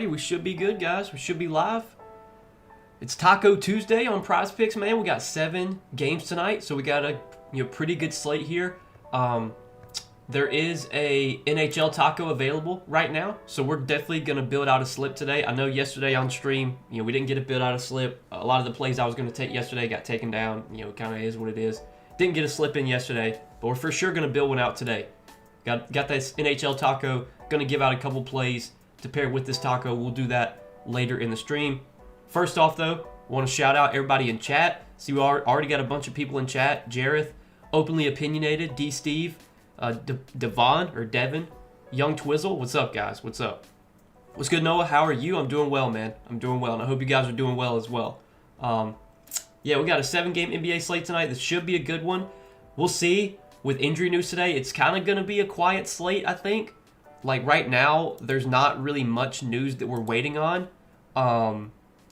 Alrighty, we should be good, guys. We should be live. It's Taco Tuesday on Prizepicks, man. We got 7 games tonight, so we got a pretty good slate here. There is a NHL Taco available right now, so we're definitely gonna build out a slip today. I know yesterday on stream, we didn't get a build out a slip. A lot of the plays I was gonna take yesterday got taken down. It kind of is what it is. Didn't get a slip in yesterday, but we're for sure gonna build one out today. Got this NHL Taco. Gonna give out a couple plays to pair with this taco. We'll do that later in the stream. First off, though, I want to shout out everybody in chat. See, we already got a bunch of people in chat. Jareth, Openly Opinionated, D. Steve, Devon or Devin, Young Twizzle. What's up, guys? What's up? What's good, Noah? How are you? I'm doing well, man. I'm doing well, and I hope you guys are doing well as well. Yeah, we got a 7-game NBA slate tonight. This should be a good one. We'll see. With injury news today, it's kind of going to be a quiet slate, I think. Like, right now, there's not really much news that we're waiting on.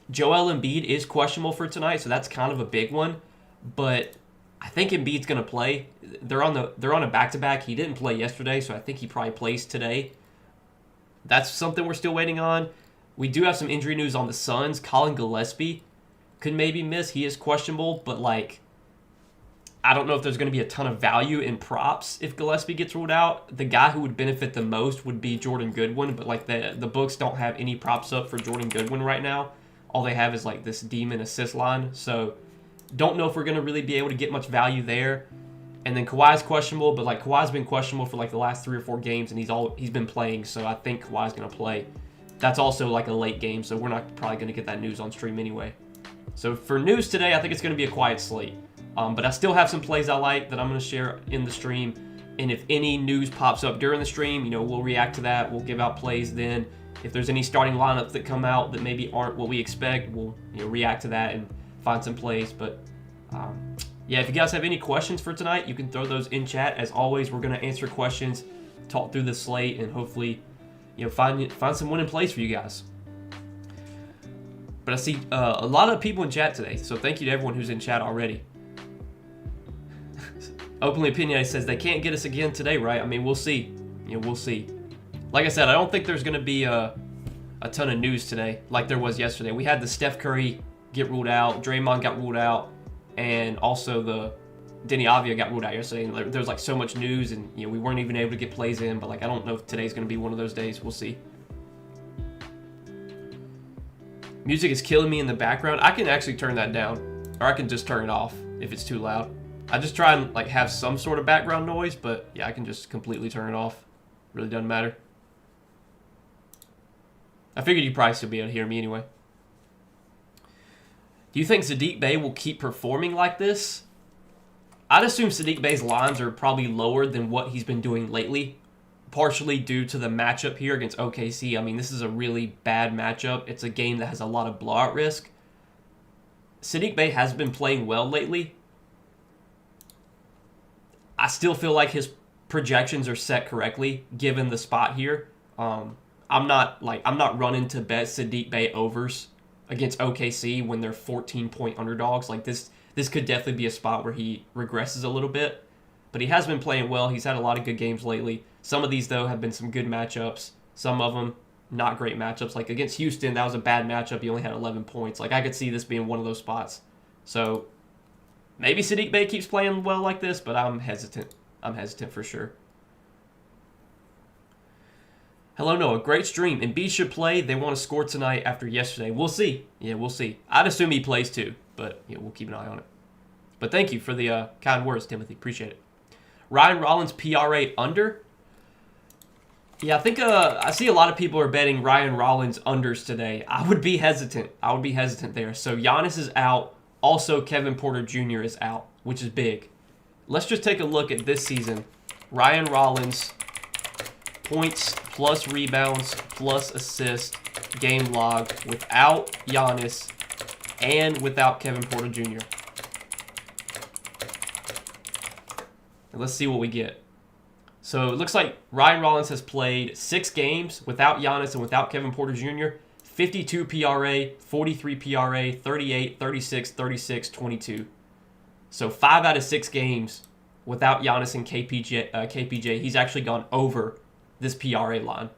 Joel Embiid is questionable for tonight, so that's kind of a big one. But I think Embiid's going to play. They're on a back-to-back. He didn't play yesterday, so I think he probably plays today. That's something we're still waiting on. We do have some injury news on the Suns. Colin Gillespie could maybe miss. He is questionable, but, like, I don't know if there's going to be a ton of value in props if Gillespie gets ruled out. The guy who would benefit the most would be Jordan Goodwin, but like the books don't have any props up for Jordan Goodwin right now. All they have is like this demon assist line. So don't know if we're going to really be able to get much value there. And then Kawhi's questionable, but like Kawhi's been questionable for like the last 3 or 4 games, and he's been playing, so I think Kawhi's going to play. That's also like a late game, so we're not probably going to get that news on stream anyway. So for news today, I think it's going to be a quiet slate. But I still have some plays I like that I'm going to share in the stream. And if any news pops up during the stream, we'll react to that. We'll give out plays then. If there's any starting lineups that come out that maybe aren't what we expect, we'll react to that and find some plays. But yeah, if you guys have any questions for tonight, you can throw those in chat. As always, we're going to answer questions, talk through the slate, and hopefully find some winning plays for you guys. But I see a lot of people in chat today, so thank you to everyone who's in chat already. Openly Opinionated says they can't get us again today, right? I mean, we'll see. We'll see. Like I said, I don't think there's going to be a ton of news today like there was yesterday. We had the Steph Curry get ruled out, Draymond got ruled out, and also the Denny Avia got ruled out yesterday. And there was like so much news, and we weren't even able to get plays in. But like I don't know if today's going to be one of those days. We'll see. Music is killing me in the background. I can actually turn that down, or I can just turn it off if it's too loud. I just try and like have some sort of background noise, but yeah, I can just completely turn it off. Really doesn't matter. I figured you'd probably still be able to hear me anyway. Do you think Saddiq Bey will keep performing like this? I'd assume Saddiq Bey's lines are probably lower than what he's been doing lately, partially due to the matchup here against OKC. I mean, this is a really bad matchup. It's a game that has a lot of blowout risk. Saddiq Bey has been playing well lately. I still feel like his projections are set correctly given the spot here. I'm not running to bet Saddiq Bey overs against OKC when they're 14-point underdogs. Like this could definitely be a spot where he regresses a little bit. But he has been playing well. He's had a lot of good games lately. Some of these though have been some good matchups. Some of them not great matchups. Like against Houston, that was a bad matchup. He only had 11 points. Like I could see this being one of those spots. So maybe Saddiq Bey keeps playing well like this, but I'm hesitant. I'm hesitant for sure. Hello, Noah. Great stream. Embiid should play. They want to score tonight after yesterday. We'll see. Yeah, we'll see. I'd assume he plays too, but we'll keep an eye on it. But thank you for the kind words, Timothy. Appreciate it. Ryan Rollins PRA under. Yeah, I think I see a lot of people are betting Ryan Rollins unders today. I would be hesitant. There. So Giannis is out. Also, Kevin Porter Jr. is out, which is big. Let's just take a look at this season. Ryan Rollins, points plus rebounds plus assist, game log without Giannis and without Kevin Porter Jr. And let's see what we get. So it looks like Ryan Rollins has played 6 games without Giannis and without Kevin Porter Jr. 52 PRA, 43 PRA, 38, 36, 36, 22. So 5 out of 6 games without Giannis and KPJ, he's actually gone over this PRA line.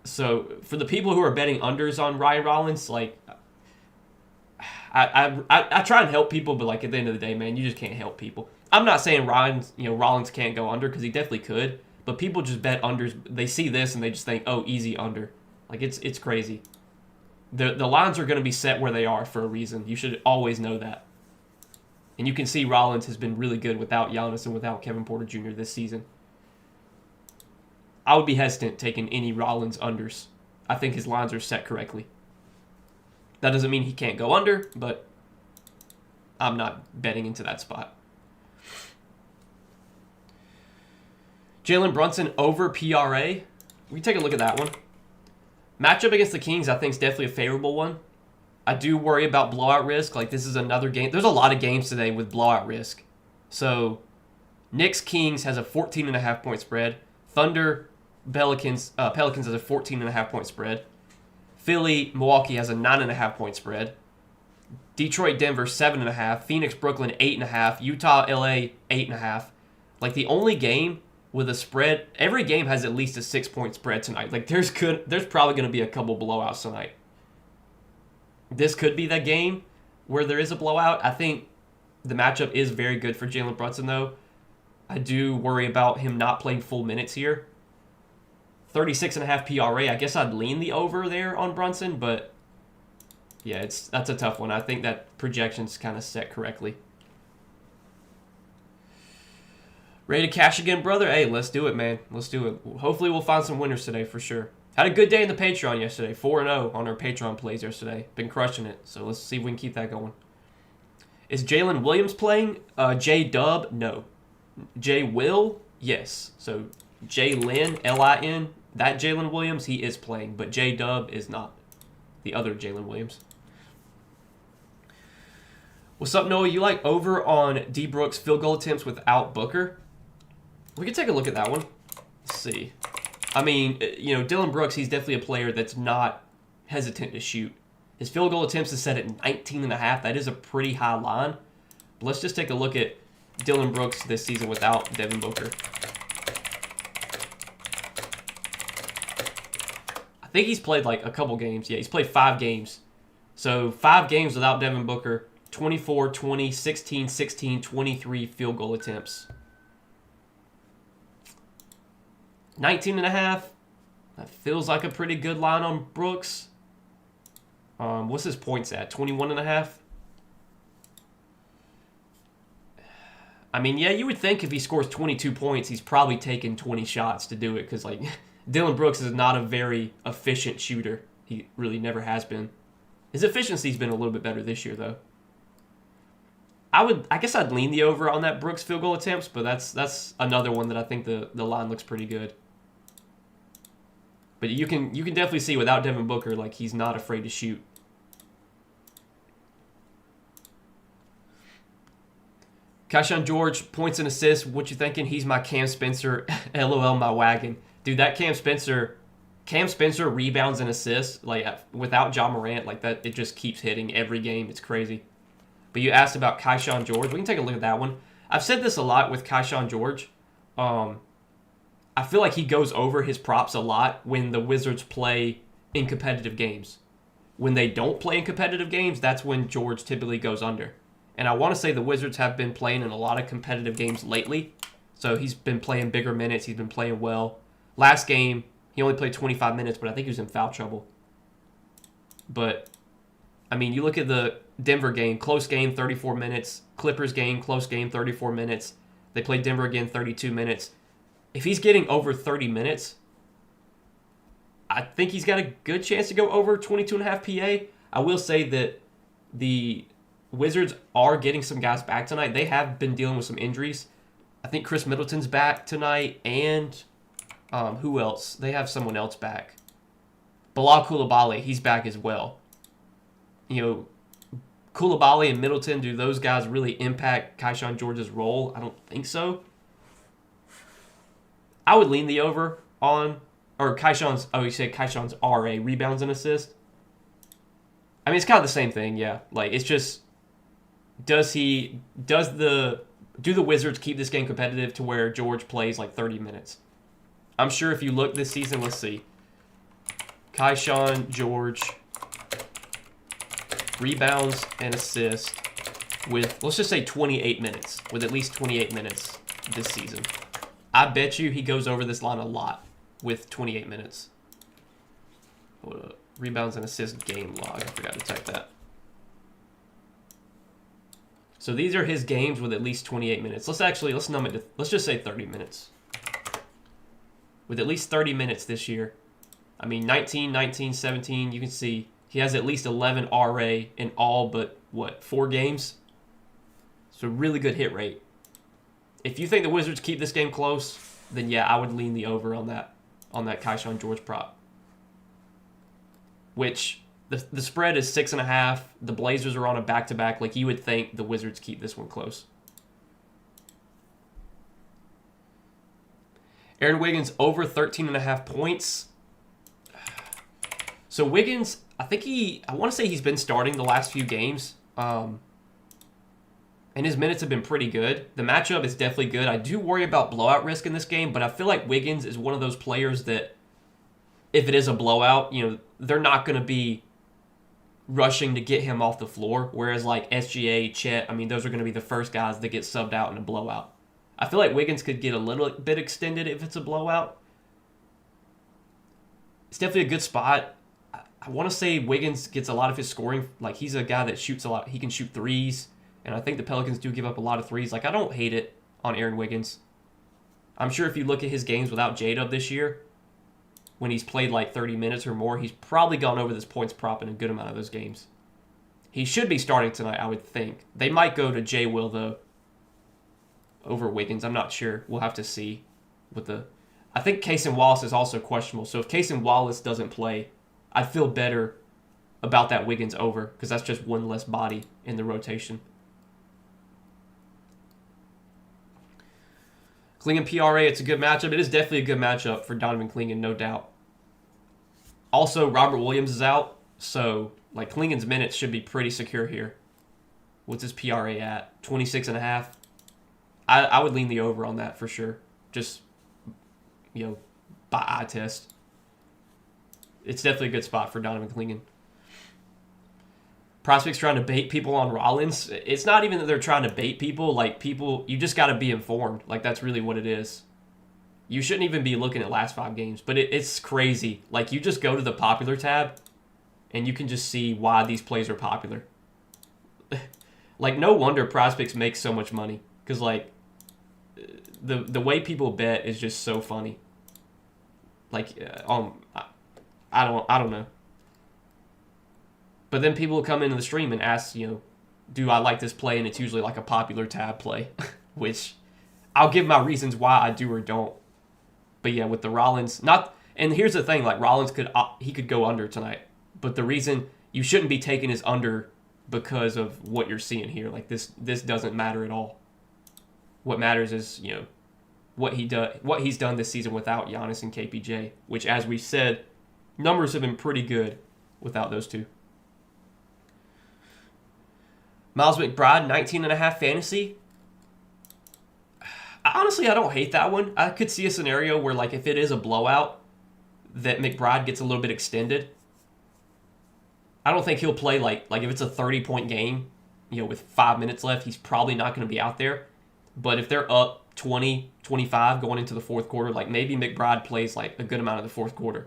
So for the people who are betting unders on Ryan Rollins, like I try and help people, but like at the end of the day, man, you just can't help people. I'm not saying Rollins can't go under because he definitely could, but people just bet unders. They see this and they just think, oh, easy under. Like it's crazy. The lines are going to be set where they are for a reason. You should always know that. And you can see Rollins has been really good without Giannis and without Kevin Porter Jr. this season. I would be hesitant taking any Rollins unders. I think his lines are set correctly. That doesn't mean he can't go under, but I'm not betting into that spot. Jalen Brunson over PRA. We can take a look at that one. Matchup against the Kings, I think, is definitely a favorable one. I do worry about blowout risk. Like, this is another game. There's a lot of games today with blowout risk. So, Knicks-Kings has a 14.5 point spread. Thunder-Pelicans has a 14.5 point spread. Philly-Milwaukee has a 9.5 point spread. Detroit-Denver, 7.5. Phoenix-Brooklyn, 8.5. Utah-LA, 8.5. Like, the only game with a spread, every game has at least a 6 point spread tonight. Like, there's probably going to be a couple blowouts tonight. This could be that game where there is a blowout. I think the matchup is very good for Jalen Brunson, though. I do worry about him not playing full minutes here. 36.5 PRA. I guess I'd lean the over there on Brunson, but yeah, that's a tough one. I think that projection's kind of set correctly. Ready to cash again, brother? Hey, let's do it, man. Let's do it. Hopefully we'll find some winners today for sure. Had a good day in the Patreon yesterday. 4-0 on our Patreon plays yesterday. Been crushing it. So let's see if we can keep that going. Is Jalen Williams playing? J-Dub? No. J-Will? Yes. So J-Lin, L-I-N, that Jalen Williams, he is playing. But J-Dub is not. The other Jalen Williams. What's up, Noah? You like over on D. Brooks' field goal attempts without Booker? We can take a look at that one. Let's see. I mean, Dylan Brooks, he's definitely a player that's not hesitant to shoot. His field goal attempts is set at 19.5. That is a pretty high line. But let's just take a look at Dylan Brooks this season without Devin Booker. I think he's played like a couple games. Yeah, he's played 5 games. So 5 games without Devin Booker. 24, 20, 16, 16, 23 field goal attempts. 19.5. That feels like a pretty good line on Brooks. What's his points at? 21.5. I mean, yeah, you would think if he scores 22 points, he's probably taking 20 shots to do it because, like, Dylan Brooks is not a very efficient shooter. He really never has been. His efficiency's been a little bit better this year, though. I guess I'd lean the over on that Brooks field goal attempts, but that's another one that I think the line looks pretty good. But you can definitely see without Devin Booker, like, he's not afraid to shoot. Kashawn George, points and assists. What you thinking? He's my Cam Spencer. LOL, my wagon. Dude, that Cam Spencer rebounds and assists, like, without Ja Morant, like, that, it just keeps hitting every game. It's crazy. But you asked about Kashawn George. We can take a look at that one. I've said this a lot with Kashawn George. I feel like he goes over his props a lot when the Wizards play in competitive games. When they don't play in competitive games, that's when George typically goes under. And I want to say the Wizards have been playing in a lot of competitive games lately. So he's been playing bigger minutes. He's been playing well. Last game, he only played 25 minutes, but I think he was in foul trouble. But, I mean, you look at the Denver game, close game, 34 minutes. Clippers game, close game, 34 minutes. They played Denver again, 32 minutes. If he's getting over 30 minutes, I think he's got a good chance to go over 22.5 PA. I will say that the Wizards are getting some guys back tonight. They have been dealing with some injuries. I think Chris Middleton's back tonight, and who else? They have someone else back. Bilal Coulibaly, he's back as well. Coulibaly and Middleton, do those guys really impact Kashawn George's role? I don't think so. I would lean the over on, or Kaishawn's, you said Kaishawn's RA, rebounds and assists. I mean, it's kind of the same thing, yeah. Like, it's just, do the Wizards keep this game competitive to where George plays like 30 minutes? I'm sure if you look this season, let's see. Kaishan George, rebounds and assists with, let's just say 28 minutes, with at least 28 minutes this season. I bet you he goes over this line a lot with 28 minutes. Hold up. Rebounds and assists game log. I forgot to type that. So these are his games with at least 28 minutes. Let's numb it to, let's just say 30 minutes. With at least 30 minutes this year. I mean, 19, 19, 17, you can see he has at least 11 RA in all but, 4 games? So really good hit rate. If you think the Wizards keep this game close, then yeah, I would lean the over on that Kaishan George prop. Which, the spread is 6.5. The Blazers are on a back-to-back. Like, you would think the Wizards keep this one close. Aaron Wiggins over 13.5 points. So Wiggins, I want to say he's been starting the last few games. And his minutes have been pretty good. The matchup is definitely good. I do worry about blowout risk in this game, but I feel like Wiggins is one of those players that if it is a blowout, they're not going to be rushing to get him off the floor. Whereas like SGA, Chet, those are going to be the first guys that get subbed out in a blowout. I feel like Wiggins could get a little bit extended if it's a blowout. It's definitely a good spot. I want to say Wiggins gets a lot of his scoring. Like, he's a guy that shoots a lot. He can shoot threes. And I think the Pelicans do give up a lot of threes. Like, I don't hate it on Aaron Wiggins. I'm sure if you look at his games without J-Dub this year, when he's played like 30 minutes or more, he's probably gone over this points prop in a good amount of those games. He should be starting tonight, I would think. They might go to J. Will, though, over Wiggins. I'm not sure. We'll have to see. I think Cason Wallace is also questionable. So if Cason Wallace doesn't play, I'd feel better about that Wiggins over because that's just one less body in the rotation. Klingon PRA, it's a good matchup. It is definitely a good matchup for Donovan Klingon, no doubt. Also, Robert Williams is out, so like Klingon's minutes should be pretty secure here. What's his PRA at? 26.5. I would lean the over on that for sure. Just, by eye test. It's definitely a good spot for Donovan Klingon. Prospects trying to bait people on Rollins. It's not even that they're trying to bait people. Like, people, you just got to be informed. Like, that's really what it is. You shouldn't even be looking at last 5 games. But it's crazy. Like, you just go to the popular tab, and you can just see why these plays are popular. Like, no wonder Prospects make so much money. Because, like, the way people bet is just so funny. Like, I don't know. But then people will come into the stream and ask, do I like this play? And it's usually like a popular tab play, which I'll give my reasons why I do or don't. But yeah, with the Rollins, and here's the thing, like Rollins could go under tonight. But the reason you shouldn't be taking his under because of what you're seeing here. Like this doesn't matter at all. What matters is, what he's done this season without Giannis and KPJ, which, as we said, numbers have been pretty good without those two. Miles McBride, 19.5 fantasy. Honestly, I don't hate that one. I could see a scenario where, like, if it is a blowout, that McBride gets a little bit extended. I don't think he'll play, like if it's a 30-point game, with 5 minutes left, he's probably not going to be out there. But if they're up 20, 25 going into the fourth quarter, like, maybe McBride plays, like, a good amount of the fourth quarter.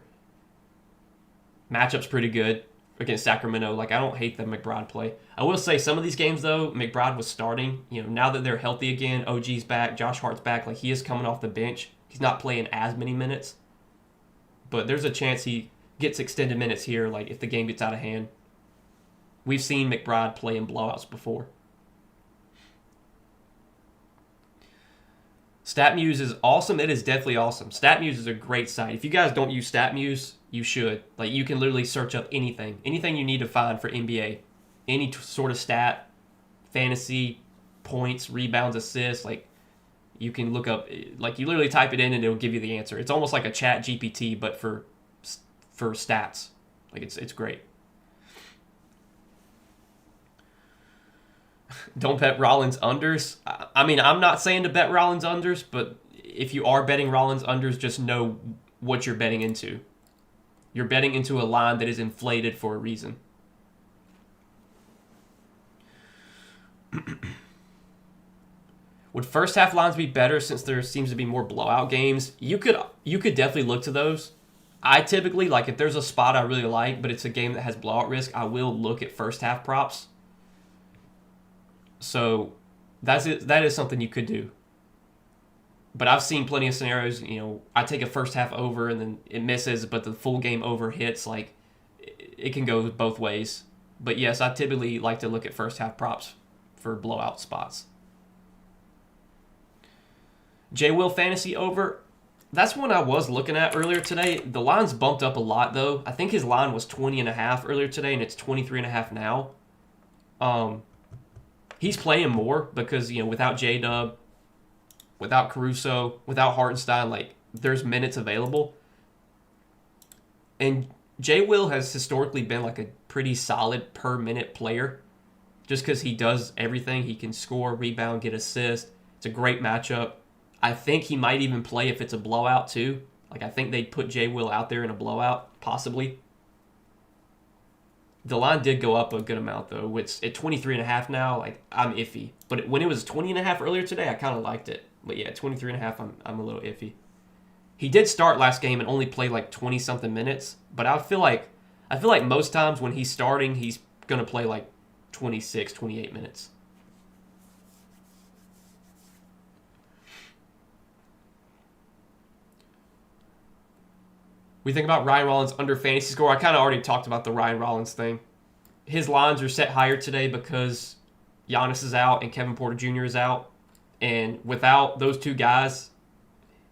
Matchup's pretty good against Sacramento. Like, I don't hate the McBride play. I will say some of these games, though, McBride was starting. Now that they're healthy again, OG's back, Josh Hart's back. Like, he is coming off the bench. He's not playing as many minutes. But there's a chance he gets extended minutes here, like, if the game gets out of hand. We've seen McBride play in blowouts before. StatMuse is awesome. It is definitely awesome. StatMuse is a great site. If you guys don't use StatMuse, you should. Like, you can literally search up anything you need to find for NBA. Any sort of stat, fantasy, points, rebounds, assists. Like, you can look up, like, you literally type it in and it'll give you the answer. It's almost like a chat GPT, but for stats. Like, it's great. Don't bet Rollins unders. I mean, I'm not saying to bet Rollins unders, but if you are betting Rollins unders, just know what you're betting into. You're betting into a line that is inflated for a reason. Would first half lines be better since there seems to be more blowout games? You could definitely look to those. I typically, like, if there's a spot I really like, but it's a game that has blowout risk, I will look at first half props. So that is something you could do. But I've seen plenty of scenarios, I take a first half over and then it misses, but the full game over hits. Like, it can go both ways. But yes, I typically like to look at first half props for blowout spots. J. Will fantasy over. That's one I was looking at earlier today. The line's bumped up a lot, though. I think his line was 20.5 earlier today, and it's 23.5 now. He's playing more because, without J-Dub, without Caruso, without Hartenstein, like, there's minutes available. And J. Will has historically been, like, a pretty solid per-minute player just because he does everything. He can score, rebound, get assists. It's a great matchup. I think he might even play if it's a blowout, too. Like, I think they'd put J. Will out there in a blowout, possibly. The line did go up a good amount, though. It's at 23.5 now. Like, I'm iffy. But when it was 20.5 earlier today, I kind of liked it. But yeah, 23.5, I'm a little iffy. He did start last game and only played like 20-something minutes. But I feel like most times when he's starting, he's going to play like 26, 28 minutes. We think about Ryan Rollins under fantasy score. I kind of already talked about the Ryan Rollins thing. His lines are set higher today because Giannis is out and Kevin Porter Jr. is out. And without those two guys,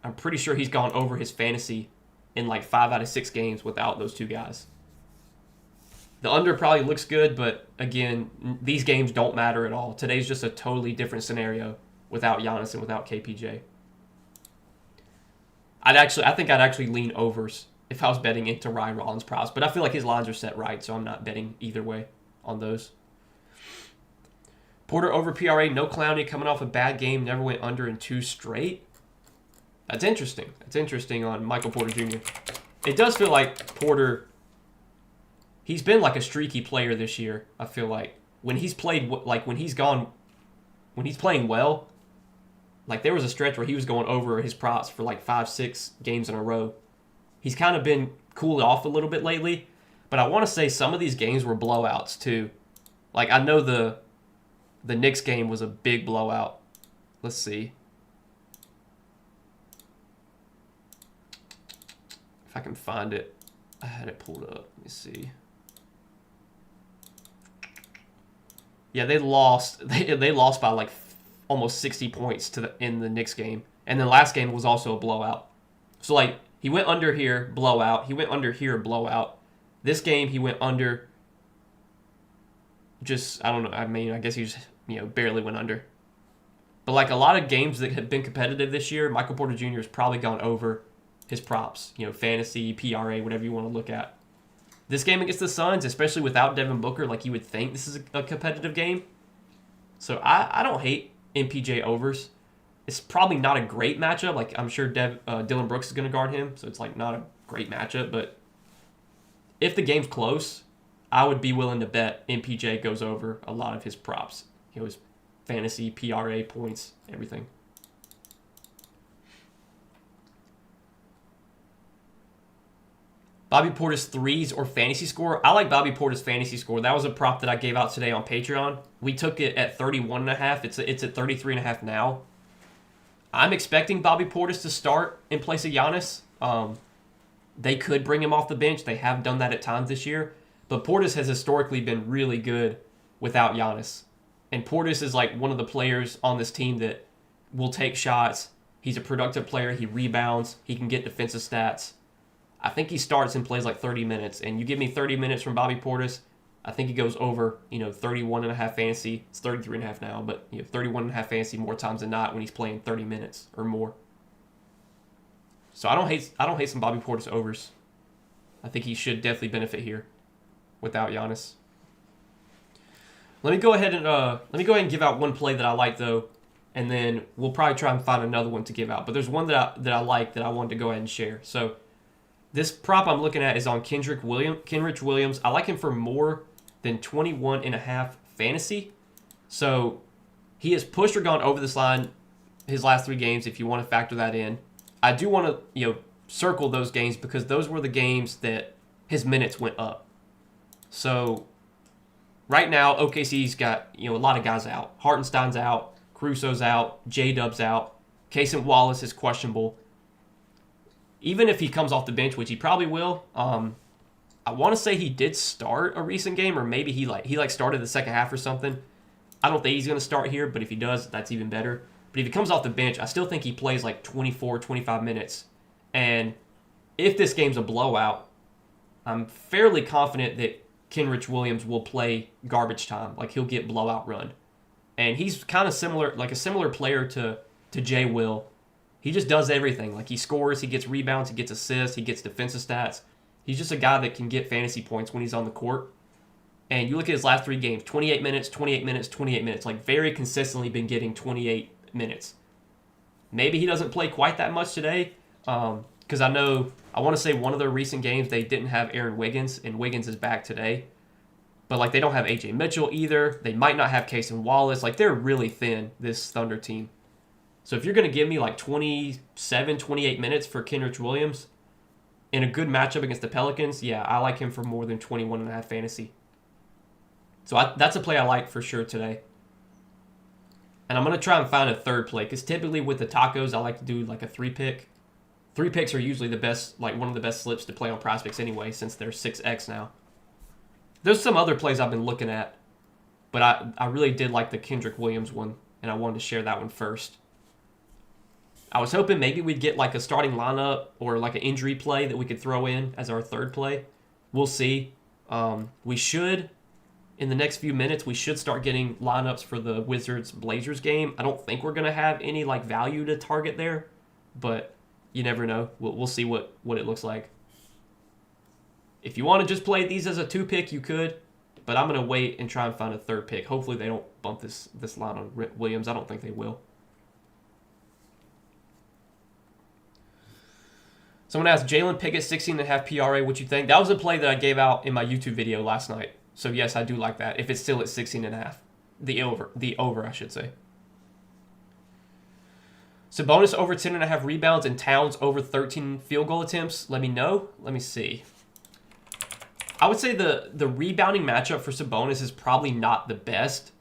I'm pretty sure he's gone over his fantasy in like 5 out of 6 games without those two guys. The under probably looks good, but again, these games don't matter at all. Today's just a totally different scenario without Giannis and without KPJ. I think I'd actually lean overs if I was betting into Ryan Rollins props, but I feel like his lines are set right, so I'm not betting either way on those. Porter over PRA, no Clowney, coming off a bad game, never went under in 2 straight. That's interesting. That's interesting on Michael Porter Jr. It does feel like Porter, he's been like a streaky player this year, I feel like. When he's played, like when he's playing well, like there was a stretch where he was going over his props for like 5-6 games in a row. He's kind of been cooled off a little bit lately, but I want to say some of these games were blowouts too. Like I know the Knicks game was a big blowout. Let's see if I can find it. I had it pulled up. Let me see. Yeah, they lost. They lost by like almost 60 points in the Knicks game, and then last game was also a blowout. So like he went under here, blowout. He went under here, blowout. This game he went under. Just I don't know. I mean, I guess he just barely went under. But like a lot of games that have been competitive this year, Michael Porter Jr. has probably gone over his props. Fantasy, PRA, whatever you want to look at. This game against the Suns, especially without Devin Booker, like you would think this is a competitive game. So I don't hate MPJ overs. It's probably not a great matchup. Like I'm sure Dylan Brooks is going to guard him, so it's like not a great matchup. But if the game's close, I would be willing to bet MPJ goes over a lot of his props. His fantasy, PRA, points, everything. Bobby Portis threes or fantasy score. I like Bobby Portis fantasy score. That was a prop that I gave out today on Patreon. We took it at 31.5. It's at 33.5 now. I'm expecting Bobby Portis to start in place of Giannis. They could bring him off the bench. They have done that at times this year. But Portis has historically been really good without Giannis. And Portis is like one of the players on this team that will take shots. He's a productive player. He rebounds. He can get defensive stats. I think he starts and plays like 30 minutes. And you give me 30 minutes from Bobby Portis, I think he goes over, 31.5 fantasy. It's 33.5 now, but 31.5 fantasy more times than not when he's playing 30 minutes or more. So I don't hate some Bobby Portis overs. I think he should definitely benefit here without Giannis. Let me go ahead and give out one play that I like though, and then we'll probably try and find another one to give out. But there's one that I like that I wanted to go ahead and share. So This prop I'm looking at is on Kenrich Williams. I like him for more than 21.5 fantasy. So he has pushed or gone over this line his last 3 games if you want to factor that in. I do want to, circle those games because those were the games that his minutes went up. So right now, OKC's got, a lot of guys out. Hartenstein's out, Caruso's out, J-Dub's out, Cason Wallace is questionable. Even if he comes off the bench, which he probably will, I want to say he did start a recent game, or maybe he started the second half or something. I don't think he's going to start here, but if he does, that's even better. But if he comes off the bench, I still think he plays like 24, 25 minutes. And if this game's a blowout, I'm fairly confident that Kenrich Williams will play garbage time. Like, he'll get blowout run. And he's kind of similar, like a similar player to Jay Will. He just does everything. Like, he scores, he gets rebounds, he gets assists, he gets defensive stats. He's just a guy that can get fantasy points when he's on the court. And you look at his last 3 games, 28 minutes, 28 minutes, 28 minutes. Like, very consistently been getting 28 minutes. Maybe he doesn't play quite that much today, because I want to say one of their recent games they didn't have Aaron Wiggins, and Wiggins is back today. But, like, they don't have A.J. Mitchell either. They might not have Cason Wallace. Like, they're really thin, this Thunder team. So if you're going to give me, like, 27, 28 minutes for Kenrich Williams in a good matchup against the Pelicans, yeah, I like him for more than 21.5 fantasy. So that's a play I like for sure today. And I'm going to try and find a third play, because typically with the tacos, I like to do like a 3-pick. 3 picks are usually the best, like one of the best slips to play on Prizepicks anyway, since they're 6x now. There's some other plays I've been looking at, but I really did like the Kenrich Williams one, and I wanted to share that one first. I was hoping maybe we'd get like a starting lineup or like an injury play that we could throw in as our third play. We'll see. We should, in the next few minutes, we should start getting lineups for the Wizards-Blazers game. I don't think we're going to have any like value to target there, but you never know. We'll see what it looks like. If you want to just play these as a 2-pick, you could, but I'm going to wait and try and find a third pick. Hopefully they don't bump this line on Williams. I don't think they will. Someone asked, Jalen Pickett, 16.5 PRA, what you think? That was a play that I gave out in my YouTube video last night. So yes, I do like that, if it's still at 16.5. The over, I should say. Sabonis over 10.5 rebounds and Towns over 13 field goal attempts. Let me know. Let me see. I would say the rebounding matchup for Sabonis is probably not the best.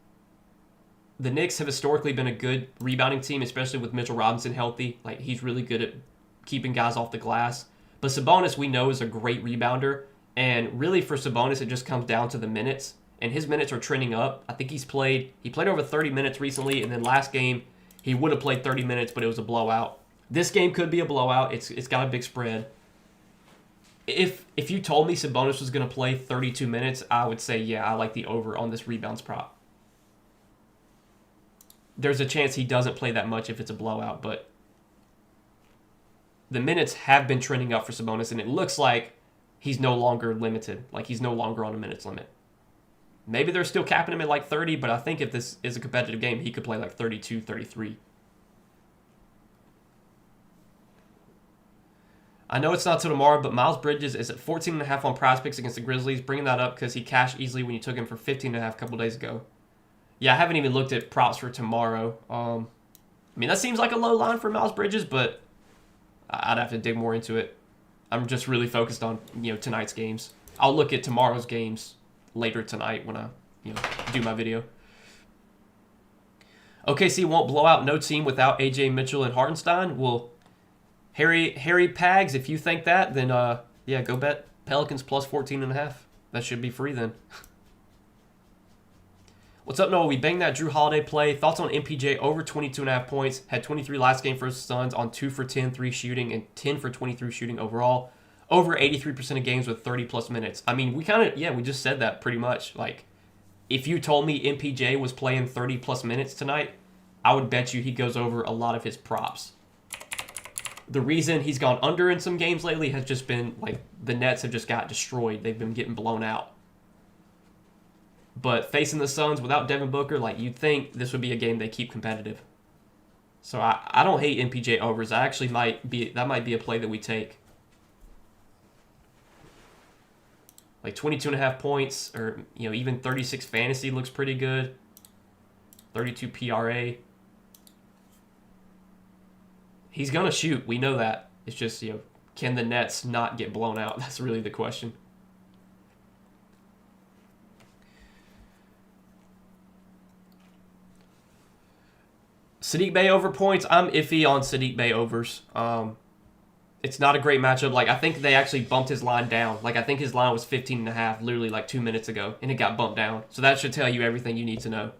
The Knicks have historically been a good rebounding team, especially with Mitchell Robinson healthy. Like, he's really good at keeping guys off the glass. But Sabonis, we know, is a great rebounder. And really for Sabonis, it just comes down to the minutes. And his minutes are trending up. I think he played over 30 minutes recently. And then last game, he would have played 30 minutes, but it was a blowout. This game could be a blowout. It's got a big spread. If you told me Sabonis was going to play 32 minutes, I would say, yeah, I like the over on this rebounds prop. There's a chance he doesn't play that much if it's a blowout, but the minutes have been trending up for Sabonis, and it looks like he's no longer limited. Like, he's no longer on a minutes limit. Maybe they're still capping him at like 30, but I think if this is a competitive game, he could play like 32, 33. I know it's not till tomorrow, but Miles Bridges is at 14.5 on Prizepicks against the Grizzlies, bringing that up because he cashed easily when you took him for 15.5 a couple days ago. Yeah, I haven't even looked at props for tomorrow. I mean, that seems like a low line for Miles Bridges, but I'd have to dig more into it. I'm just really focused on, tonight's games. I'll look at tomorrow's games later tonight when I, do my video. OKC won't blow out no team without A.J. Mitchell and Hartenstein. Well, Harry Pags, if you think that, then, yeah, go bet Pelicans plus 14.5. That should be free then. What's up, Noah? We banged that Drew Holiday play. Thoughts on MPJ over 22.5 points. Had 23 last game for his Suns on 2 for 10 3 shooting and 10 for 23 shooting overall. Over 83% of games with 30-plus minutes. I mean, we just said that pretty much. Like, if you told me MPJ was playing 30-plus minutes tonight, I would bet you he goes over a lot of his props. The reason he's gone under in some games lately has just been, like, the Nets have just got destroyed. They've been getting blown out. But facing the Suns without Devin Booker, like, you'd think this would be a game they keep competitive. So I don't hate MPJ overs. That might be a play that we take. Like 22.5 points, or even 36 fantasy looks pretty good. 32 PRA. He's gonna shoot. We know that. It's just can the Nets not get blown out? That's really the question. Sadiq Bey over points. I'm iffy on Sadiq Bey overs. It's not a great matchup. Like, I think they actually bumped his line down. Like, I think his line was 15.5 literally like 2 minutes ago, and it got bumped down. So that should tell you everything you need to know.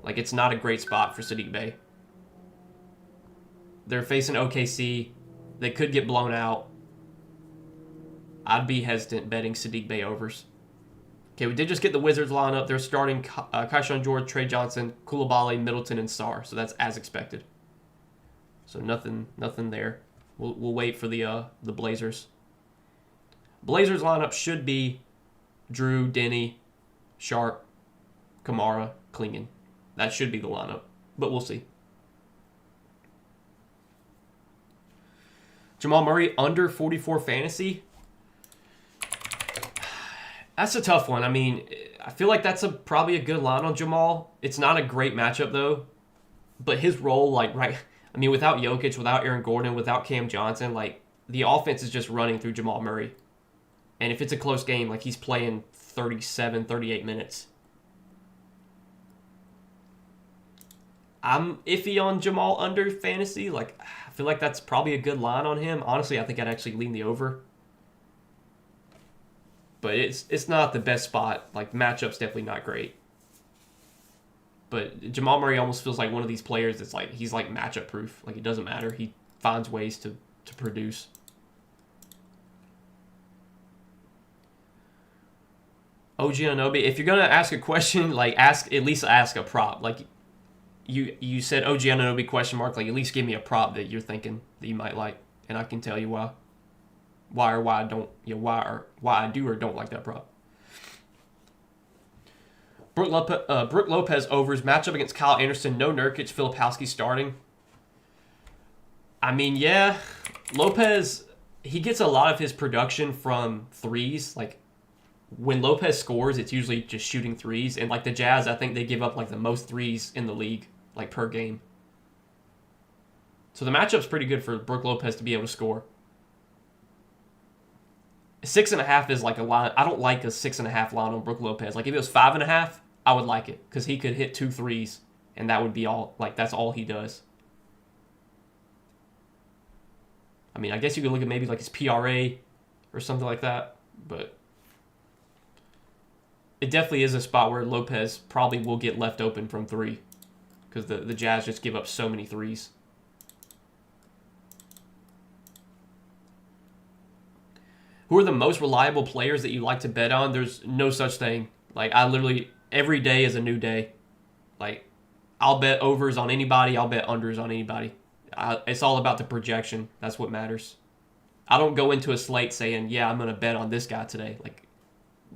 Like, it's not a great spot for Sadiq Bey. They're facing OKC. They could get blown out. I'd be hesitant betting Sadiq Bey overs. Okay, we did just get the Wizards lineup. They're starting Kaishan George, Trey Johnson, Koulibaly, Middleton, and Sarr. So that's as expected. So nothing there. We'll wait for the Blazers. Blazers lineup should be Drew, Denny, Sharp, Kamara, Klingon. That should be the lineup, but we'll see. Jamal Murray under 44 fantasy. That's a tough one. I mean, I feel like that's probably a good line on Jamal. It's not a great matchup though, but his role, without Jokic, without Aaron Gordon, without Cam Johnson, the offense is just running through Jamal Murray. And if it's a close game, he's playing 37, 38 minutes. I'm iffy on Jamal under fantasy. I feel like that's probably a good line on him. Honestly, I think I'd actually lean the over. But it's not the best spot. Matchup's definitely not great. But Jamal Murray almost feels like one of these players that's he's matchup proof. It doesn't matter. He finds ways to produce. OG Anunoby, if you're gonna ask a question, at least ask a prop. You said OG Anunoby question mark. At least give me a prop that you're thinking that you might like, and I can tell you why I don't. Why I do or don't like that prop. Brook Lopez overs, matchup against Kyle Anderson, no Nurkic, Filipowski starting. I mean, yeah, Lopez, he gets a lot of his production from threes. When Lopez scores, it's usually just shooting threes. And the Jazz, I think they give up the most threes in the league, per game. So the matchup's pretty good for Brook Lopez to be able to score. 6.5 is a line. I don't like a 6.5 line on Brook Lopez. If it was 5.5, I would like it because he could hit 2 threes, and that would be all. That's all he does. I mean, I guess you could look at maybe his PRA or something like that, but it definitely is a spot where Lopez probably will get left open from 3 because the Jazz just give up so many threes. Who are the most reliable players that you like to bet on? There's no such thing. I literally, every day is a new day. I'll bet overs on anybody. I'll bet unders on anybody. It's all about the projection. That's what matters. I don't go into a slate saying, yeah, I'm going to bet on this guy today.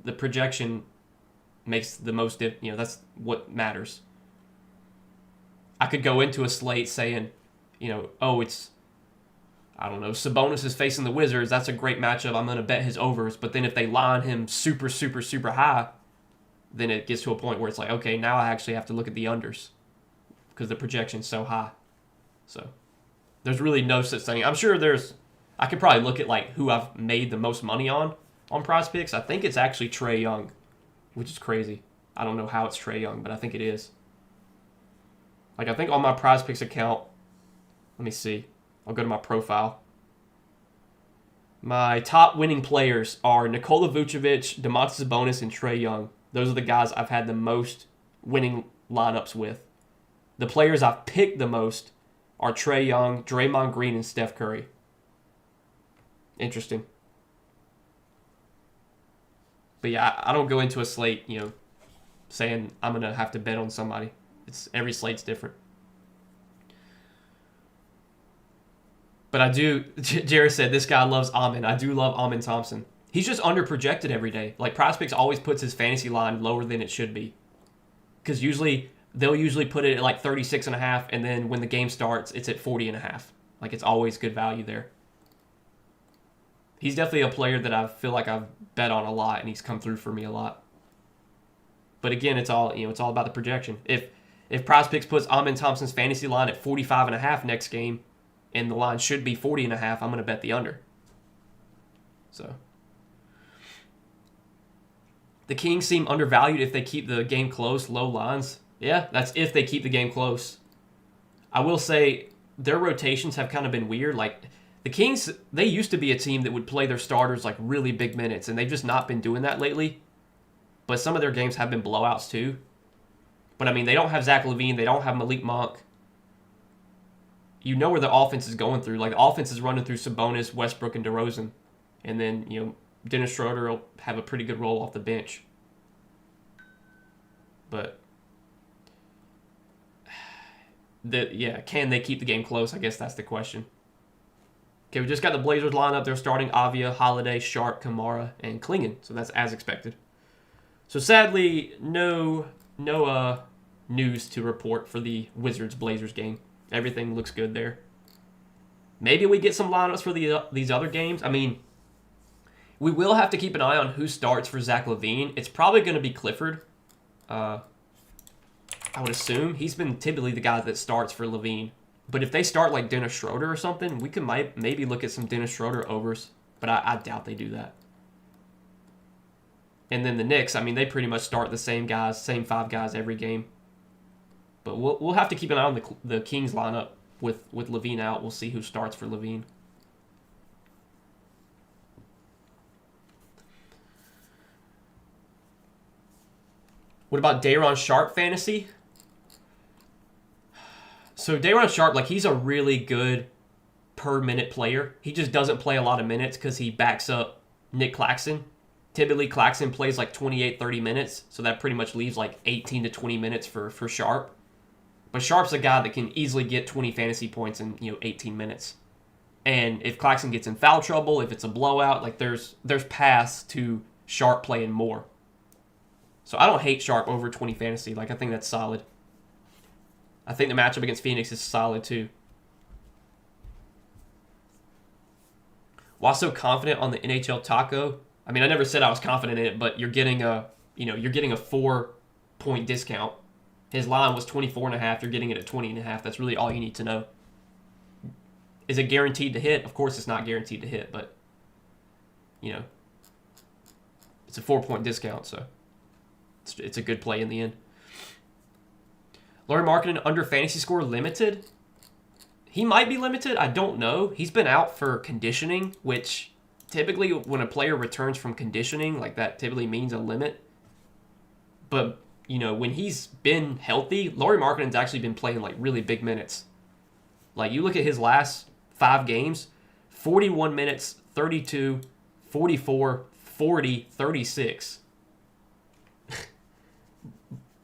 The projection makes the most, that's what matters. I could go into a slate saying, I don't know, Sabonis is facing the Wizards. That's a great matchup. I'm going to bet his overs. But then if they line him super, super, super high, then it gets to a point where it's okay, now I actually have to look at the unders because the projection's so high. So there's really no such thing. I'm sure I could probably look at who I've made the most money on Prizepicks. I think it's actually Trae Young, which is crazy. I don't know how it's Trae Young, but I think it is. I think on my Prizepicks account, let me see. I'll go to my profile. My top winning players are Nikola Vucevic, Domantas Sabonis, and Trae Young. Those are the guys I've had the most winning lineups with. The players I've picked the most are Trae Young, Draymond Green, and Steph Curry. Interesting. But yeah, I don't go into a slate, saying I'm going to have to bet on somebody. Every slate's different. But I do, Jared said, this guy loves Amin. I do love Amin Thompson. He's just under-projected every day. Prizepicks always puts his fantasy line lower than it should be. Because they'll usually put it at 36.5, and then when the game starts, it's at 40.5. It's always good value there. He's definitely a player that I feel like I've bet on a lot, and he's come through for me a lot. But again, it's all about the projection. If Prizepicks puts Amin Thompson's fantasy line at 45.5 next game, and the line should be 40.5, I'm going to bet the under. So the Kings seem undervalued if they keep the game close, low lines. Yeah, that's if they keep the game close. I will say their rotations have kind of been weird. Like the Kings, they used to be a team that would play their starters like really big minutes, and they've just not been doing that lately. But some of their games have been blowouts too. But I mean, they don't have Zach LaVine, they don't have Malik Monk. You know where the offense is going through. Like the offense is running through Sabonis, Westbrook, and DeRozan. And then, Dennis Schroeder will have a pretty good role off the bench. But can they keep the game close? I guess that's the question. Okay, we just got the Blazers lineup. They're starting Avia, Holiday, Sharp, Kamara, and Klingon. So that's as expected. So sadly, no news to report for the Wizards-Blazers game. Everything looks good there. Maybe we get some lineups for these other games. I mean, we will have to keep an eye on who starts for Zach LaVine. It's probably going to be Clifford. I would assume. He's been typically the guy that starts for LaVine. But if they start like Dennis Schroeder or something, we could maybe look at some Dennis Schroeder overs. But I doubt they do that. And then the Knicks, I mean, they pretty much start the same guys, same 5 guys every game. But we'll have to keep an eye on the Kings lineup with LaVine out. We'll see who starts for LaVine. What about Day'Ron Sharp fantasy? So Day'Ron Sharp, like he's a really good per minute player. He just doesn't play a lot of minutes because he backs up Nick Claxton. Typically, Claxton plays like 28, 30 minutes, so that pretty much leaves like 18 to 20 minutes for Sharp. But Sharp's a guy that can easily get 20 fantasy points in 18 minutes. And if Claxton gets in foul trouble, if it's a blowout, like there's paths to Sharp playing more. So I don't hate Sharp over 20 fantasy. Like I think that's solid. I think the matchup against Phoenix is solid too. Why so confident on the NHL Taco? I mean, I never said I was confident in it, but you're getting a 4-point discount. His line was 24.5. You're getting it at 20.5. That's really all you need to know. Is it guaranteed to hit? Of course, it's not guaranteed to hit, but it's a 4-point discount, so it's a good play in the end. Lauri Markkanen under fantasy score limited. He might be limited. I don't know. He's been out for conditioning, which typically when a player returns from conditioning, like that typically means a limit. But when he's been healthy, Lauri Markkanen's actually been playing like really big minutes. Like you look at his last 5 games, 41 minutes, 32, 44, 40, 36.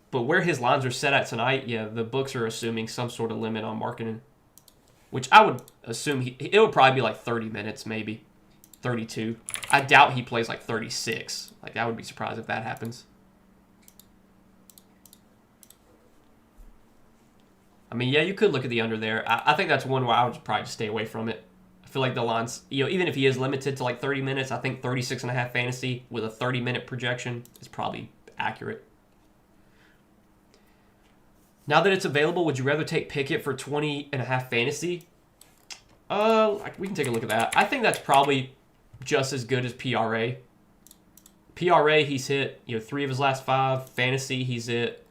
But where his lines are set at tonight, the books are assuming some sort of limit on Markkanen, which I would assume it would probably be like 30 minutes, maybe 32. I doubt he plays like 36. Like I would be surprised if that happens. I mean, you could look at the under there. I think that's one where I would probably just stay away from it. I feel like the lines, even if he is limited to like 30 minutes, I think 36.5 fantasy with a 30-minute projection is probably accurate. Now that it's available, would you rather take Pickett for 20.5 fantasy? We can take a look at that. I think that's probably just as good as PRA. PRA, he's hit 3 of his last 5. Fantasy, he's hit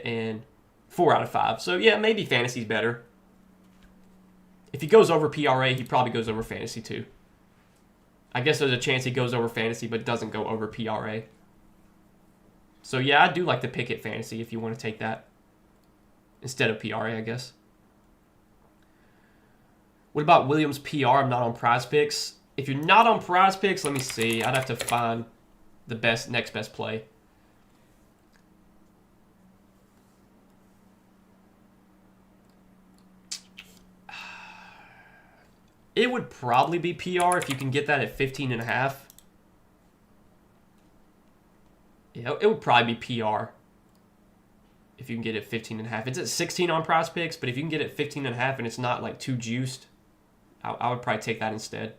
in 4 out of 5. So yeah, maybe fantasy's better. If he goes over PRA, he probably goes over fantasy too. I guess there's a chance he goes over fantasy, but doesn't go over PRA. So yeah, I do like the Pickett fantasy if you want to take that instead of PRA, I guess. What about Williams PR? I'm not on Prizepicks. If you're not on Prizepicks, let me see. I'd have to find the next best play. It would probably be PR if you can get that at 15.5. Yeah, it would probably be PR if you can get it 15.5. It's at 16 on Prizepicks, but if you can get it 15.5 and it's not like too juiced, I would probably take that instead.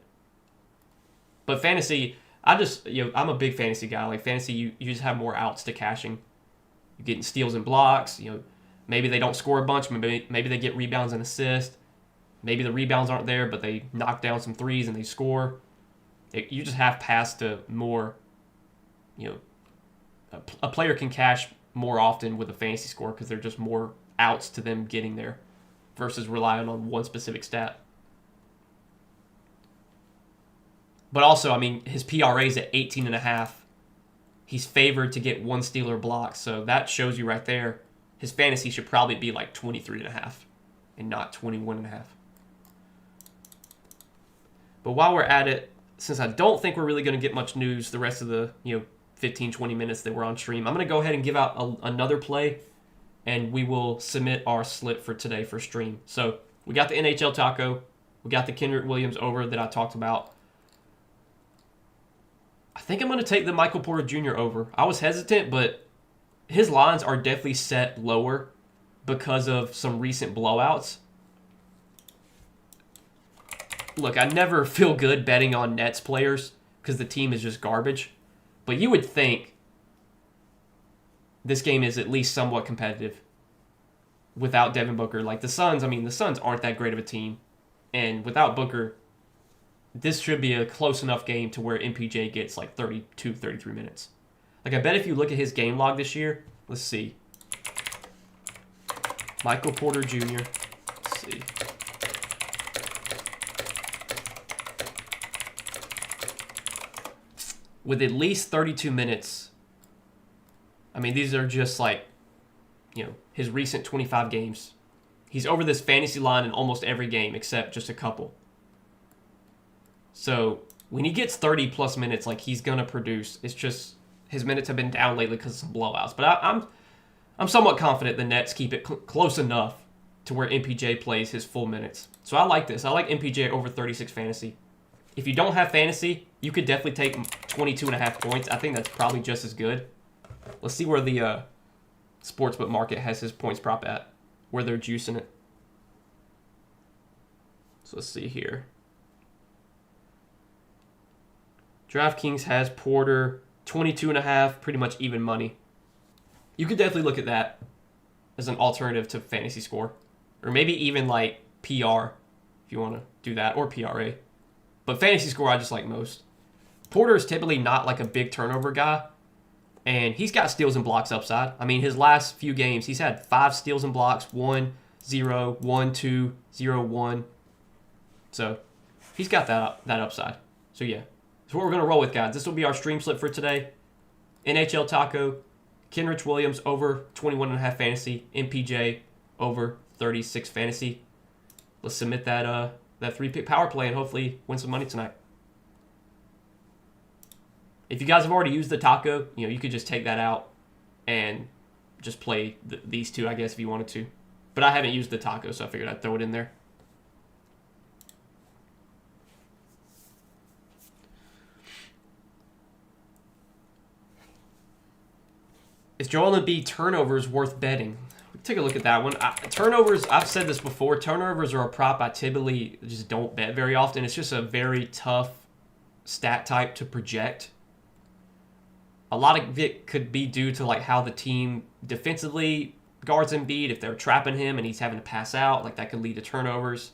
But fantasy, I'm a big fantasy guy. Like fantasy, you just have more outs to cashing. You're getting steals and blocks. Maybe they don't score a bunch. Maybe they get rebounds and assists. Maybe the rebounds aren't there, but they knock down some threes and they score. You just have paths to more. A player can cash more often with a fantasy score because there're just more outs to them getting there versus relying on one specific stat. But also, I mean, his PRA is at 18.5. He's favored to get one steal or block, so that shows you right there. His fantasy should probably be like 23.5 and not 21.5. But while we're at it, since I don't think we're really going to get much news the rest of the 15, 20 minutes that we're on stream, I'm going to go ahead and give out another play, and we will submit our slip for today for stream. So we got the NHL Taco. We got the Kendrick Williams over that I talked about. I think I'm going to take the Michael Porter Jr. over. I was hesitant, but his lines are definitely set lower because of some recent blowouts. Look, I never feel good betting on Nets players because the team is just garbage. But you would think this game is at least somewhat competitive without Devin Booker. Like the Suns aren't that great of a team. And without Booker, this should be a close enough game to where MPJ gets like 32, 33 minutes. Like I bet if you look at his game log this year, let's see. Michael Porter Jr. Let's see. With at least 32 minutes, I mean, these are just like, his recent 25 games. He's over this fantasy line in almost every game except just a couple. So when he gets 30-plus minutes, like he's going to produce. It's just his minutes have been down lately because of some blowouts. But I'm somewhat confident the Nets keep it close enough to where MPJ plays his full minutes. So I like this. I like MPJ over 36 fantasy. If you don't have fantasy, you could definitely take 22.5 points. I think that's probably just as good. Let's see where the sportsbook market has his points prop at, where they're juicing it. So let's see here. DraftKings has Porter 22.5, pretty much even money. You could definitely look at that as an alternative to fantasy score, or maybe even like PR if you want to do that, or PRA. But fantasy score I just like most. Porter is typically not like a big turnover guy, and he's got steals and blocks upside. I mean, his last few games, he's had 5 steals and blocks, 1, 0, 1, 2, 0, 1. So he's got that upside. So yeah, that's what we're going to roll with, guys. This will be our stream slip for today. NHL Taco, Kenrich Williams over 21.5 fantasy, MPJ over 36 fantasy. Let's submit that 3-pick power play and hopefully win some money tonight. If you guys have already used the Taco, you could just take that out and just play these two, I guess, if you wanted to. But I haven't used the Taco, so I figured I'd throw it in there. Is Joel Embiid turnovers worth betting? Take a look at that one. Turnovers, I've said this before, turnovers are a prop I typically just don't bet very often. It's just a very tough stat type to project. A lot of it could be due to like how the team defensively guards Embiid. If they're trapping him and he's having to pass out, like that could lead to turnovers.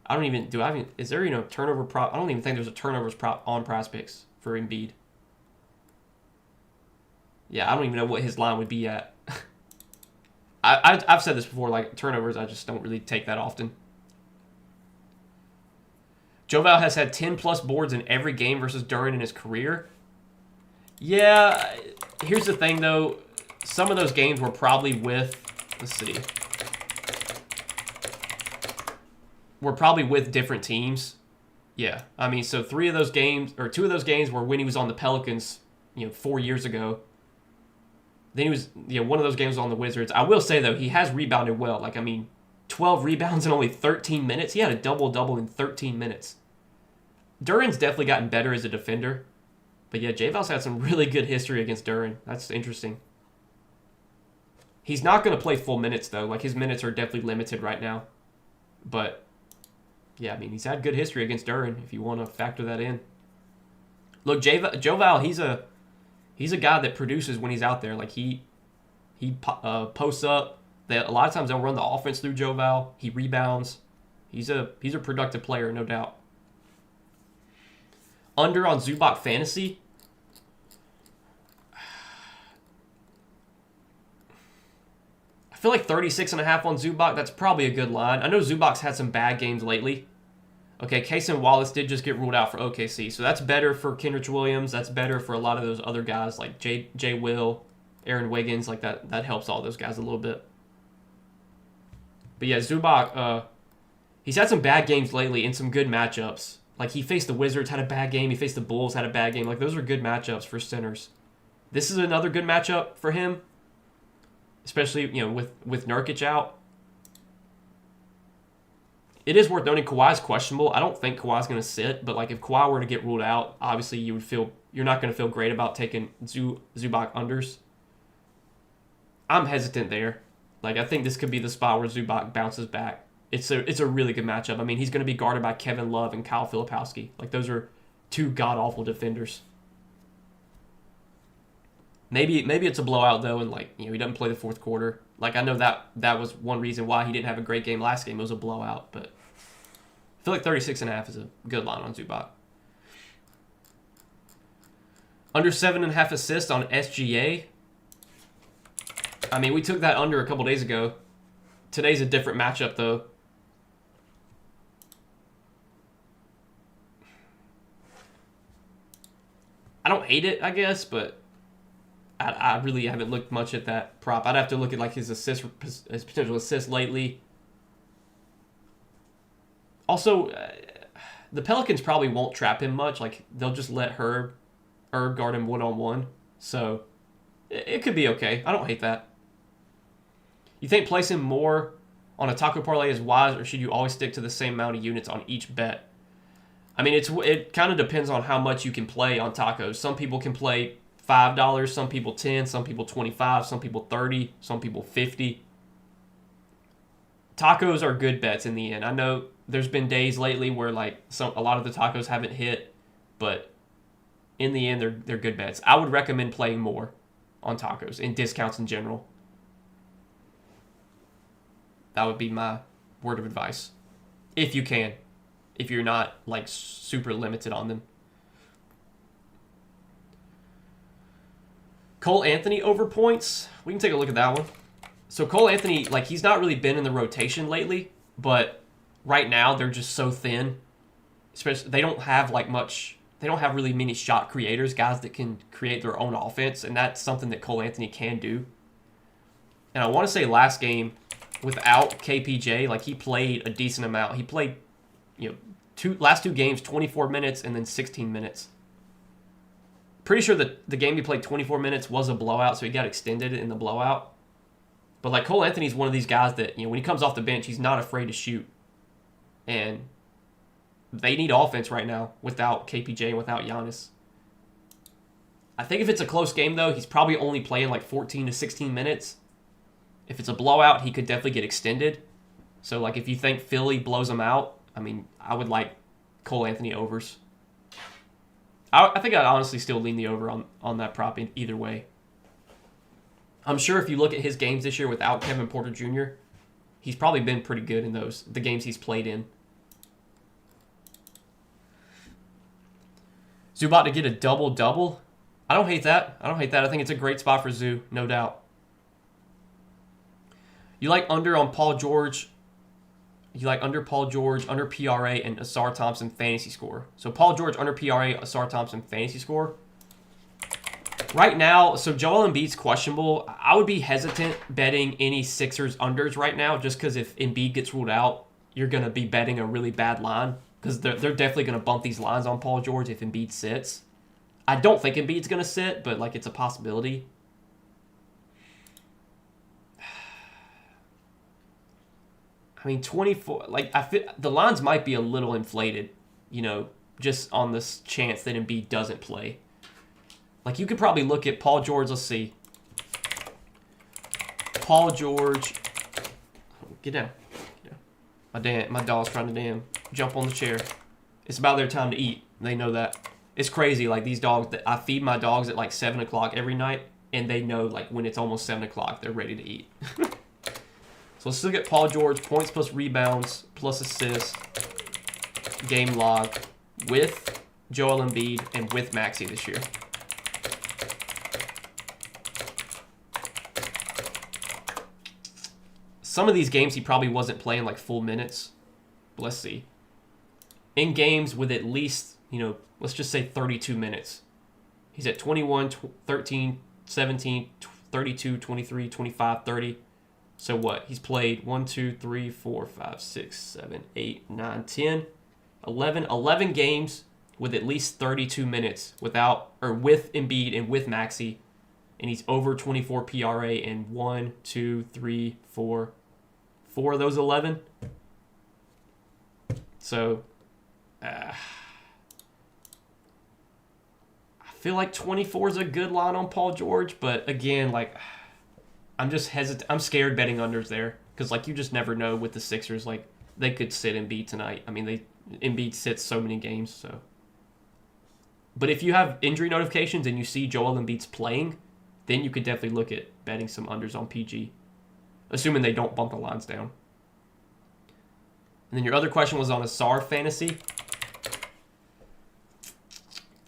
Is there turnover prop? I don't even think there's a turnovers prop on Prizepicks for Embiid. Yeah, I don't even know what his line would be at. I've said this before, like turnovers, I just don't really take that often. Joval has had 10-plus boards in every game versus Duren in his career. Yeah, here's the thing, though. Some of those games were probably with, let's see. Were probably with different teams. Yeah, I mean, so 2 of those games were when he was on the Pelicans, 4 years ago. Then he was, one of those games was on the Wizards. I will say, though, he has rebounded well. 12 rebounds in only 13 minutes. He had a double-double in 13 minutes. Duren's definitely gotten better as a defender. But yeah, Javal's had some really good history against Duren. That's interesting. He's not going to play full minutes, though. His minutes are definitely limited right now. But, yeah, I mean, he's had good history against Duren, if you want to factor that in. Look, Joe Val, he's a guy that produces when he's out there. Like he posts up. A lot of times they'll run the offense through Joe Val. He rebounds. He's a productive player, no doubt. Under on Zubac Fantasy. I feel like 36.5 on Zubac. That's probably a good line. I know Zubac's had some bad games lately. Okay, Kaysen Wallace did just get ruled out for OKC, so that's better for Kenrich Williams. That's better for a lot of those other guys like Jay Will, Aaron Wiggins. Like that helps all those guys a little bit. But yeah, Zubac, he's had some bad games lately in some good matchups. Like he faced the Wizards, had a bad game. He faced the Bulls, had a bad game. Like those are good matchups for centers. This is another good matchup for him, especially with Nurkic out. It is worth noting Kawhi's questionable. I don't think Kawhi's going to sit, but like if Kawhi were to get ruled out, obviously you're not going to feel great about taking Zubac unders. I'm hesitant there. Like I think this could be the spot where Zubac bounces back. It's a really good matchup. I mean, he's going to be guarded by Kevin Love and Kyle Filipowski. Like those are two god-awful defenders. Maybe it's a blowout though, and he doesn't play the fourth quarter. Like I know that was one reason why he didn't have a great game last game. It was a blowout, but I feel like 36.5 is a good line on Zubac. Under 7.5 assists on SGA. I mean, we took that under a couple days ago. Today's a different matchup though. I don't hate it, I guess, but I really haven't looked much at that prop. I'd have to look at his potential assists lately. Also, the Pelicans probably won't trap him much. Like they'll just let Herb guard him one-on-one. So it could be okay. I don't hate that. You think placing more on a taco parlay is wise, or should you always stick to the same amount of units on each bet? I mean, it kind of depends on how much you can play on tacos. Some people can play $5, some people 10, some people 25, some people 30, some people 50. Tacos are good bets in the end. I know there's been days lately where a lot of the tacos haven't hit, but in the end they're good bets. I would recommend playing more on tacos and discounts in general. That would be my word of advice. If you can. If you're not super limited on them. Cole Anthony over points. We can take a look at that one. So Cole Anthony, he's not really been in the rotation lately, but right now they're just so thin. Especially they don't have really many shot creators, guys that can create their own offense, and that's something that Cole Anthony can do. And I want to say last game without KPJ, he played a decent amount. He played last two games 24 minutes and then 16 minutes. Pretty sure that the game he played 24 minutes was a blowout, so he got extended in the blowout. But Cole Anthony's one of these guys that, when he comes off the bench, he's not afraid to shoot. And they need offense right now without KPJ and without Giannis. I think if it's a close game, though, he's probably only playing 14 to 16 minutes. If it's a blowout, he could definitely get extended. So, if you think Philly blows him out, I mean, I would like Cole Anthony overs. I think I'd honestly still lean the over on that prop either way. I'm sure if you look at his games this year without Kevin Porter Jr., he's probably been pretty good in the games he's played in. Zubac to get a double-double. I don't hate that. I think it's a great spot for Zoo, no doubt. You like under on Paul George. You like under Paul George, under PRA, and Asar Thompson fantasy score. So Paul George, under PRA, Asar Thompson fantasy score. Right now, so Joel Embiid's questionable. I would be hesitant betting any Sixers unders right now, just because if Embiid gets ruled out, you're going to be betting a really bad line. Because they're definitely going to bump these lines on Paul George if Embiid sits. I don't think Embiid's going to sit, but it's a possibility. I mean, 24, I feel the lines might be a little inflated, just on this chance that Embiid doesn't play. You could probably look at Paul George, let's see. Paul George, get down. My dog's trying to jump on the chair. It's about their time to eat. They know that. It's crazy. Like these dogs, that I feed my dogs at like 7 o'clock every night, and they know like when it's almost 7 o'clock, they're ready to eat. So let's look at Paul George, points plus rebounds plus assists, game log with Joel Embiid and with Maxey this year. Some of these games he probably wasn't playing like full minutes. But let's see. In games with at least, let's just say 32 minutes. He's at 21, 13, 17, 32, 23, 25, 30. So what? He's played 1, 2, 3, 4, 5, 6, 7, 8, 9, 10, 11 games with at least 32 minutes with Embiid and with Maxey. And he's over 24 PRA in 1, 2, 3, 4 of those 11. So, I feel like 24 is a good line on Paul George, but again, like, I'm just hesitant. I'm scared betting unders there because, like, you just never know with the Sixers. Like, they could sit Embiid tonight. I mean, Embiid sits so many games, so. But if you have injury notifications and you see Joel Embiid's playing, then you could definitely look at betting some unders on PG, assuming they don't bump the lines down. And then your other question was on Asar fantasy.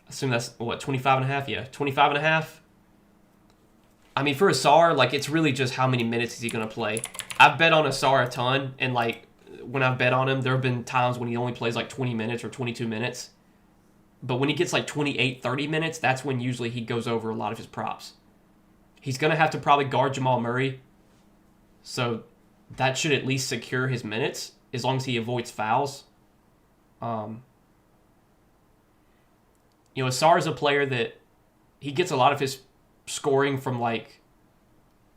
Assume that's, 25.5? Yeah, 25.5. I mean, for Asar, like, it's really just how many minutes is he going to play. I've bet on Asar a ton, and, like, when I've bet on him, there have been times when he only plays, like, 20 minutes or 22 minutes. But when he gets, like, 28, 30 minutes, that's when usually he goes over a lot of his props. He's going to have to probably guard Jamal Murray, so that should at least secure his minutes, as long as he avoids fouls. Asar is a player that he gets a lot of his scoring from, like,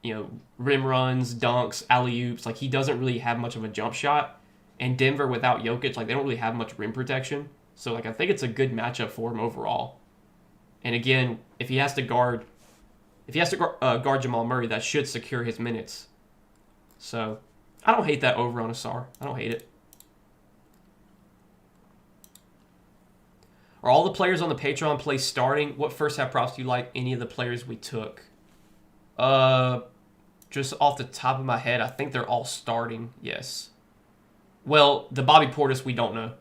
rim runs, dunks, alley-oops. Like, he doesn't really have much of a jump shot. And Denver, without Jokic, like, they don't really have much rim protection. So, like, I think it's a good matchup for him overall. And again, if he has to guard Jamal Murray, that should secure his minutes. So, I don't hate that over on Asar. I don't hate it. Are all the players on the Patreon play starting? What first half props do you like? Any of the players we took? Just off the top of my head, I think they're all starting. Yes. Well, the Bobby Portis, we don't know.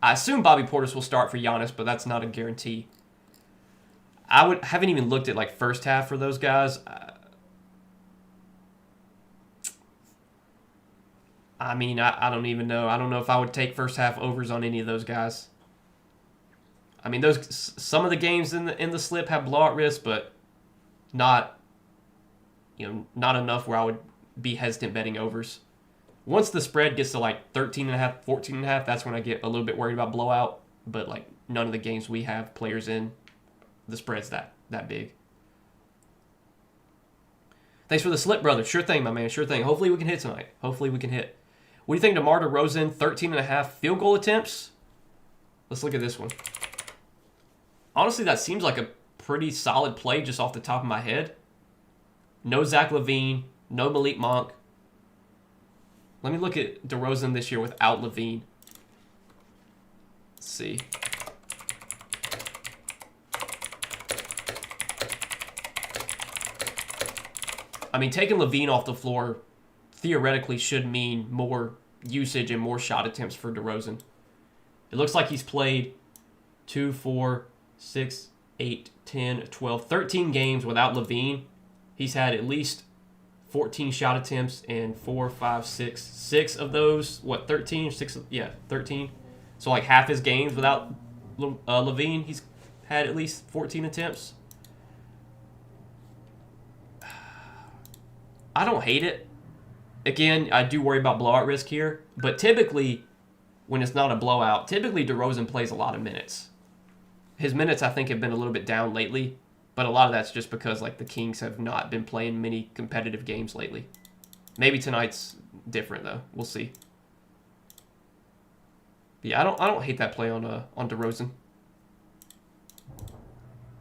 I assume Bobby Portis will start for Giannis, but that's not a guarantee. Haven't even looked at, like, first half for those guys. I mean, I don't even know. I don't know if I would take first half overs on any of those guys. I mean, some of the games in the slip have blowout risk, but not enough where I would be hesitant betting overs. Once the spread gets to like 13.5, 14.5, that's when I get a little bit worried about blowout. But like none of the games we have players in, the spread's that big. Thanks for the slip, brother. Sure thing, my man. Sure thing. Hopefully we can hit tonight. Hopefully we can hit. What do you think, DeMar DeRozan, 13.5 field goal attempts? Let's look at this one. Honestly, that seems like a pretty solid play just off the top of my head. No Zach LaVine, no Malik Monk. Let me look at DeRozan this year without LaVine. Let's see. I mean, taking LaVine off the floor theoretically should mean more usage and more shot attempts for DeRozan. It looks like he's played 2, 4, 6, 8, 10, 12, 13 games without LaVine. He's had at least 14 shot attempts and 4, 5, 6 of those. 13? 6? Yeah, 13. So like half his games without LaVine, he's had at least 14 attempts. I don't hate it. Again, I do worry about blowout risk here, but typically, when it's not a blowout, typically DeRozan plays a lot of minutes. His minutes, I think, have been a little bit down lately, but a lot of that's just because like the Kings have not been playing many competitive games lately. Maybe tonight's different though. We'll see. But yeah, I don't hate that play on DeRozan.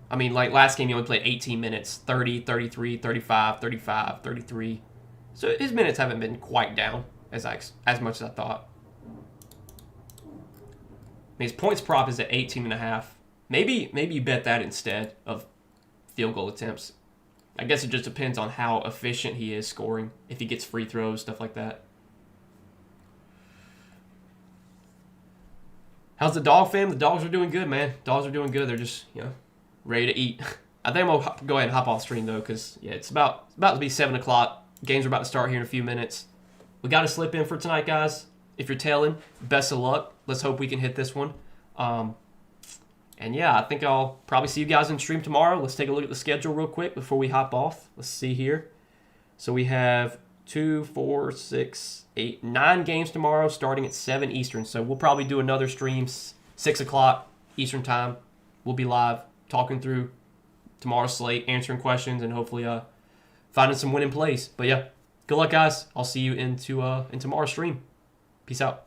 I mean, like last game he only played 18 minutes, 30, 33, 35, 35, 33. So his minutes haven't been quite down as much as I thought. I mean, his points prop is at 18.5. Maybe you bet that instead of field goal attempts. I guess it just depends on how efficient he is scoring. If he gets free throws, stuff like that. How's the dog fam? The dogs are doing good, man. Dogs are doing good. They're just, ready to eat. I think I'm going to go ahead and hop off stream, though, because, it's about to be 7 o'clock. Games are about to start here in a few minutes. We got to slip in for tonight, guys. If you're tailing, best of luck. Let's hope we can hit this one. And yeah, I think I'll probably see you guys in stream tomorrow. Let's take a look at the schedule real quick before we hop off. Let's see here. So we have 2, 4, 6, 8, 9 games tomorrow starting at 7 Eastern. So we'll probably do another stream 6 o'clock Eastern time. We'll be live talking through tomorrow's slate, answering questions, and hopefully finding some winning plays. But yeah, good luck, guys. I'll see you in tomorrow's stream. Peace out.